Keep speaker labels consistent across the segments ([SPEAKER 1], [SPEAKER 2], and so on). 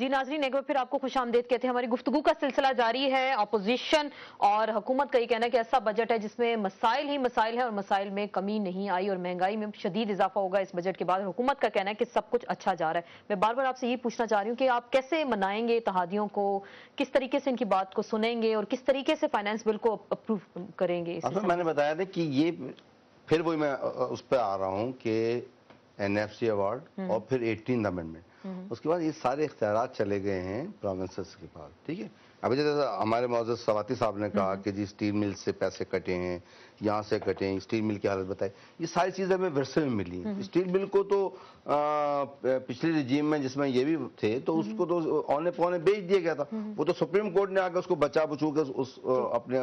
[SPEAKER 1] جی ناظرین، ایک بار پھر آپ کو خوش آمدید کہتے ہیں. ہماری گفتگو کا سلسلہ جاری ہے. اپوزیشن اور حکومت کا یہ کہنا ہے کہ ایسا بجٹ ہے جس میں مسائل ہی مسائل ہیں اور مسائل میں کمی نہیں آئی اور مہنگائی میں شدید اضافہ ہوگا اس بجٹ کے بعد. حکومت کا کہنا ہے کہ سب کچھ اچھا جا رہا ہے. میں بار بار آپ سے یہ پوچھنا چاہ رہی ہوں کہ آپ کیسے منائیں گے اتحادیوں کو، کس طریقے سے ان کی بات کو سنیں گے اور کس طریقے سے فائنانس بل کو اپروو کریں گے؟
[SPEAKER 2] میں نے بتایا تھا کہ یہ پھر وہی میں اس پہ آ رہا ہوں کہ این ایف سی ایوارڈ اور پھر 18 امینڈمنٹ، اس کے بعد یہ سارے اختیارات چلے گئے ہیں پروونسز کے پاس. ٹھیک ہے، ابھی جیسے ہمارے معزز سواتی صاحب نے کہا کہ جی اسٹیل مل سے پیسے کٹے ہیں، یہاں سے کٹے ہیں، اسٹیل مل کی حالت بتائی. یہ ساری چیزیں ہمیں ورثے میں ملی ہیں. اسٹیل مل کو تو پچھلی رجیم میں جس میں یہ بھی تھے تو اس کو تو اونے پونے بیچ دیا گیا تھا. وہ تو سپریم کورٹ نے آ کے اس کو بچا بچو کے اپنے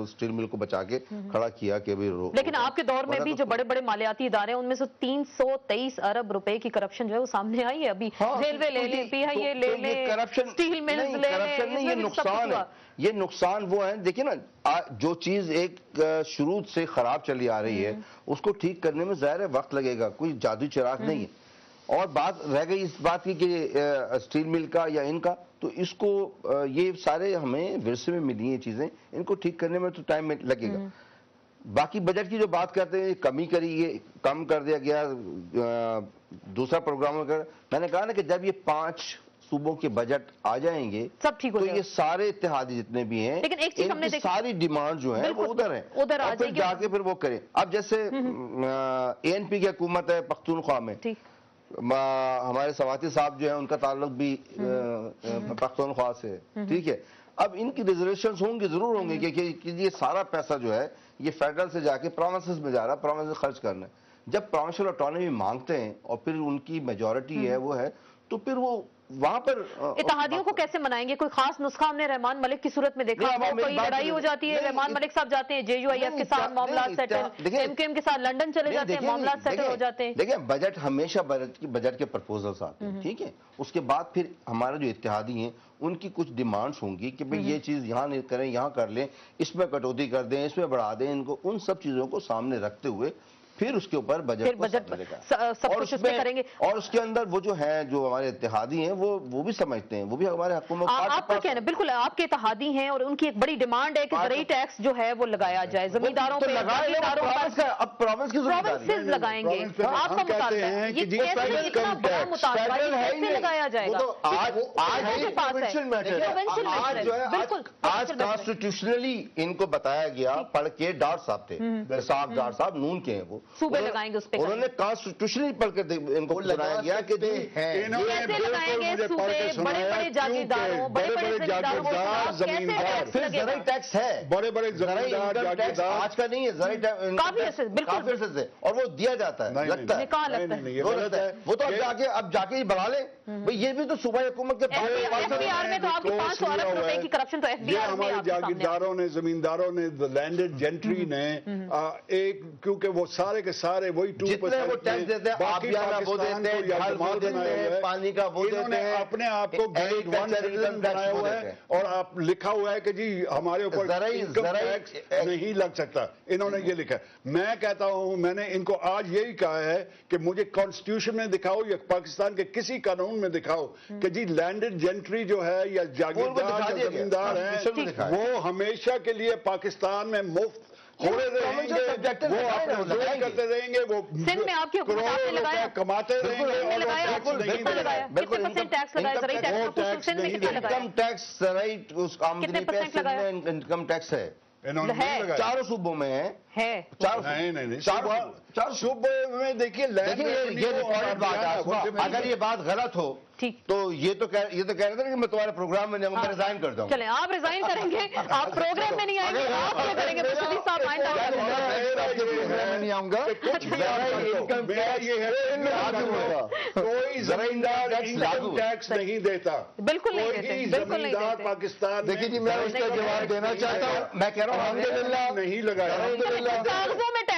[SPEAKER 2] اسٹیل مل کو بچا کے کھڑا کیا کہ
[SPEAKER 1] لیکن آپ کے دور میں بھی جو بڑے بڑے مالیاتی ادارے ہیں ان میں سے 323 ارب روپے کی کرپشن جو ہے وہ سامنے آئی ہے. ابھی ریلوے لے لیں، پی آئی اے لے لیں، اسٹیل ملز لے لیں.
[SPEAKER 2] یہ نقصان ہے، یہ نقصان وہ ہے. دیکھیں نا، جو چیز ایک شروع سے خراب چلی آ رہی ہے اس کو ٹھیک کرنے میں ظاہر وقت لگے گا، کوئی جادوئی چراغ نہیں ہے. اور بات رہ گئی اس بات کی کہ اسٹیل مل کا یا ان کا، تو اس کو یہ سارے ہمیں ورثے میں ملی ہیں چیزیں، ان کو ٹھیک کرنے میں تو ٹائم لگے گا. باقی بجٹ کی جو بات کرتے ہیں کمی کری، یہ کم کر دیا گیا. دوسرا پروگرام میں نے کہا نا کہ جب یہ 5 صوبوں کے بجٹ آ جائیں گے
[SPEAKER 1] سب ٹھیک ہو
[SPEAKER 2] تو
[SPEAKER 1] جائے
[SPEAKER 2] یہ سارے اتحادی جتنے بھی ہیں
[SPEAKER 1] لیکن ایک چیز ہم نے
[SPEAKER 2] ساری ڈیمانڈ جو ہیں وہ ادھر ہیں،
[SPEAKER 1] ادھر آ
[SPEAKER 2] پھر جا کے پھر وہ کریں. اب جیسے اے این پی کی حکومت ہے پختونخوا میں، ہمارے سواتی صاحب جو ہیں ان کا تعلق بھی پختونخوا سے ہے. ٹھیک ہے، اب ان کی ریزرویشنز ہوں گی، ضرور ہوں گے کہ یہ سارا پیسہ جو ہے یہ فیڈرل سے جا کے پروونسز میں جا رہا ہے، پروونسز خرچ کرنا ہے. جب پروونشل آٹونومی مانگتے ہیں اور پھر ان کی میجورٹی ہے وہ ہے تو پھر وہ وہاں پر
[SPEAKER 1] اتحادیوں کو کیسے منائیں گے؟ کوئی خاص نسخہ ہم نے رحمان ملک کی صورت میں دیکھا، کوئی لڑائی ہو جاتی ہے، رحمان ملک صاحب جاتے ہیں جے یو آئی ایف کے ساتھ معاملات سیٹل، ایم کیو ایم کے ساتھ لنڈن چلے جاتے ہیں، معاملات سیٹل ہو جاتے ہیں.
[SPEAKER 2] دیکھیں بجٹ ہمیشہ بجٹ کے پرپوزلز آتے ہیں. ٹھیک ہے، اس کے بعد پھر ہمارے جو اتحادی ہیں ان کی کچھ ڈیمانڈز ہوں گی کہ بھئی یہ چیز یہاں نہیں کریں، یہاں کر لیں، اس میں کٹوتی کر دیں، اس میں بڑھا دیں. ان کو ان سب چیزوں کو سامنے رکھتے ہوئے پھر اس کے اوپر بجٹ
[SPEAKER 1] سب کچھ اس میں کریں گے.
[SPEAKER 2] اور اس کے اندر وہ جو ہیں جو ہمارے اتحادی ہیں وہ بھی سمجھتے ہیں، وہ بھی ہمارے حکومت
[SPEAKER 1] آپ کا کہنا بالکل آپ کے اتحادی ہیں اور ان کی ایک بڑی ڈیمانڈ ہے کہ زرعی ٹیکس جو ہے وہ لگایا جائے زمینداروں پہ.
[SPEAKER 2] اب
[SPEAKER 1] پروونسز لگائیں گے. آپ کا مطالبہ ہے یہ کیسے اتنا بڑا مطالبہ کیسے لگایا جائے گا؟
[SPEAKER 2] آج کانسٹیٹیوشنلی ان کو بتایا گیا، پڑھ کے ڈاکٹر صاحب تھے، ڈاکٹر صاحب نون کے ہیں، وہ
[SPEAKER 1] صوبے لگائیں گے اس پہ.
[SPEAKER 2] انہوں نے کانسٹیٹیوشنلی پڑھ کے ان کو بتایا گیا کہ
[SPEAKER 1] کیسے لگائیں گے صوبے، بڑے بڑے جاگیرداروں، بڑے بڑے زمینداروں.
[SPEAKER 2] پھر زرعی ٹیکس ہے،
[SPEAKER 3] بڑے بڑے زمیندار
[SPEAKER 2] آج کا نہیں ہے، زرعی ٹیکس کافی عرصے سے، اور وہ دیا جاتا ہے، لگتا ہے وہ تو اب جا کے بڑھا لیں. یہ بھی تو صوبائی حکومت کے
[SPEAKER 1] ایف بی آر میں تو آپ کی 500 ارب روپے کی کرپشن تو ایف بی آر میں
[SPEAKER 3] ہمارے جاگیرداروں نے، زمینداروں نے، لینڈڈ جینٹری نے، ایک کیونکہ وہ سارے کے سارے وہی
[SPEAKER 2] 2% ٹیکس دیتے ہیں، آبیانہ وہ دیتے ہیں، جھل وہ دیتے ہیں، پانی کا وہ دیتے ہیں،
[SPEAKER 3] اپنے آپ کو گریڈ 1 سٹیزن بنایا ہوا ہے اور آپ لکھا ہوا ہے کہ جی ہمارے اوپر انکم ٹیکس نہیں لگ سکتا. انہوں نے یہ لکھا ہے. میں کہتا ہوں، میں نے ان کو آج یہی کہا ہے کہ مجھے کانسٹیٹیوشن میں دکھاؤ یا پاکستان کے کسی قانون میں دکھاؤ کہ جی لینڈڈ جینٹری جو ہے یا جاگیردار یا زمیندار ہیں وہ ہمیشہ کے لیے پاکستان میں مفت ہوئے رہیں گے، وہ اپنا زور کرتے رہیں گے، وہ کروڑوں کماتے رہیں گے اور
[SPEAKER 2] انکم ٹیکس زرعی آمدنی پہ انکم ٹیکس ہے. چاروں صوبوں میں ہے، چار
[SPEAKER 3] صوبے میں. دیکھیے
[SPEAKER 2] اگر یہ بات غلط ہو تو یہ تو کہہ رہے تھے کہ میں تمہارے پروگرام میں ریزائن کر دوں.
[SPEAKER 1] چلیں آپ ریزائن کریں گے، آپ پروگرام میں نہیں آئیں گے، آپ کیا کریں گے؟
[SPEAKER 2] نہیں آؤں گا.
[SPEAKER 3] کوئی زمیندار انکم ٹیکس نہیں دیتا،
[SPEAKER 1] بالکل نہیں دیتے.
[SPEAKER 3] پاکستان.
[SPEAKER 2] دیکھیے جی میں اس کا جواب دینا چاہتا ہوں. میں کہہ رہا ہوں الحمدللہ
[SPEAKER 3] نہیں لگایا،
[SPEAKER 1] کاغذوں میں